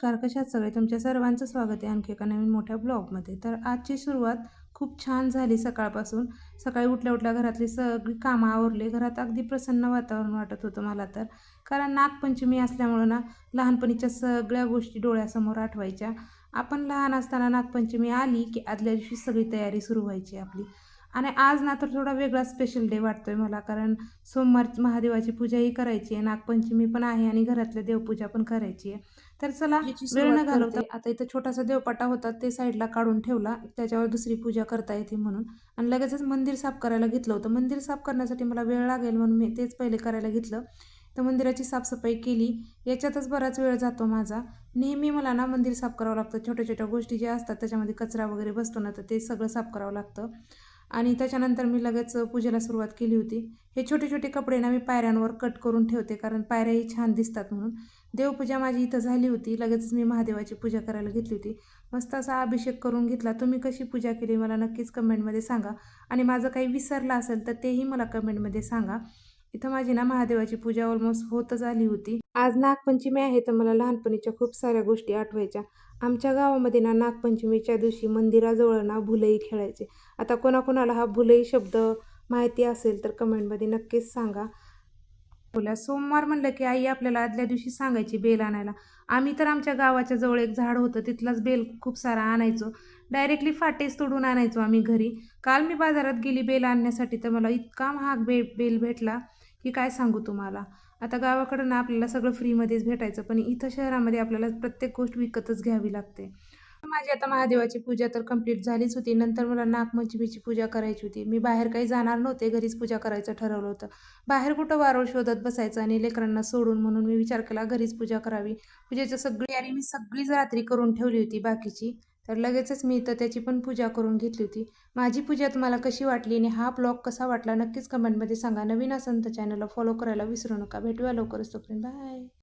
नमस्कार, कशा आहात सगळे? तुमच्या सर्वांचं स्वागत आहे आणखी एका नवीन मोठ्या ब्लॉगमध्ये. तर आजची सुरुवात खूप छान झाली सकाळपासून. सकाळी उठल्या-उठल्या घरातली सगळी कामं आवरली. घरात अगदी प्रसन्न वातावरण वाटत होतं मला तर. कारण नागपंचमी असल्यामुळं ना, लहानपणीच्या सगळ्या गोष्टी डोळ्यासमोर आठवायच्या. आपण लहान असताना नागपंचमी आली, की आदल्या दिवशी सगळी तयारी सुरू व्हायची आपली. आणि आज ना तर थोडा वेगळा स्पेशल डे वाटतोय मला, कारण सोमवार महादेवाची पूजाही करायची आहे, नागपंचमी पण आहे आणि घरातल्या देवपूजा पण करायची आहे. तर चला पूजेची वेळ सुरुवात न घालवता करते. आता इथं छोटासा देवपाटा होता ते साईडला काढून ठेवला, त्याच्यावर दुसरी पूजा करता येते म्हणून. आणि लगेचच मंदिर साफ करायला घेतलं होतं. मंदिर साफ करण्यासाठी मला वेळ लागेल म्हणून मी तेच पहिले करायला घेतलं. तर मंदिराची साफसफाई केली. याच्यातच बराच वेळ जातो माझा. नेहमी मला ना मंदिर साफ करावं लागतं. छोट्या-छोट्या गोष्टी ज्या असतात त्याच्यामध्ये कचरा वगैरे बसतो ना, तर ते सगळं साफ करावं लागतं. आणि त्याच्यानंतर मी लगेच पूजेला सुरुवात केली होती. हे छोटे-छोटे कपडे ना मी पायऱ्यांवर कट करून ठेवते, कारण पायऱ्याही छान दिसतात म्हणून. देवपूजा माझी इथं झाली होती. लगेचच मी महादेवाची पूजा करायला घेतली होती. मस्त असा अभिषेक करून घेतला. तुम्ही कशी पूजा केली मला नक्कीच कमेंटमध्ये सांगा. आणि माझं काही विसरलं असेल तर तेही मला कमेंटमध्ये सांगा. इथं माझी ना महादेवाची पूजा ऑलमोस्ट होतच आली होती. आज नागपंचमी आहे तर मला लहानपणीच्या खूप साऱ्या गोष्टी आठवायच्या. आमच्या गावामध्ये ना नागपंचमीच्या दिवशी मंदिराजवळ ना भुलई खेळायचे. आता कोणाकोणाला हा भुलई शब्द माहिती असेल तर कमेंटमध्ये नक्कीच सांगा. बोला सोमवार म्हणलं की आई आपल्याला आदल्या दिवशी सांगायची बेल आणायला. आम्ही तर आमच्या गावाच्या जवळ एक झाड होतं तिथलाच बेल खूप सारा आणायचो. डायरेक्टली फाटेच तोडून आणायचो आम्ही घरी. काल मी बाजारात गेली बेल आणण्यासाठी तर मला इतका महाग बेल भेटला की काय सांगू तुम्हाला. आता गावाकडं ना आपल्याला सगळं फ्रीमध्येच भेटायचं, पण इथं शहरामध्ये आपल्याला प्रत्येक गोष्ट विकतच घ्यावी लागते. माझी आता महादेवाची पूजा तर कंप्लीट झालीच होती. नंतर मला नागपंचमीची पूजा करायची होती. मी बाहेर काही जाणार नव्हते, घरीच पूजा करायचं ठरवलं होतं. बाहेर कुठं वारूळ शोधत बसायचं आणि लेकरांना सोडून, म्हणून मी विचार केला घरीच पूजा करावी. पूजेची सगळी तयारी मी सगळीच रात्री करून ठेवली होती बाकीची. तर लगेचच मी इथं त्याची पण पूजा करून घेतली होती. माझी पूजा तुम्हाला कशी वाटली आणि हा ब्लॉग कसा वाटला नक्कीच कमेंटमध्ये सांगा. नवीन असेल तर चॅनलला फॉलो करायला विसरू नका. भेटूया लवकरच, तोपर्यंत बाय.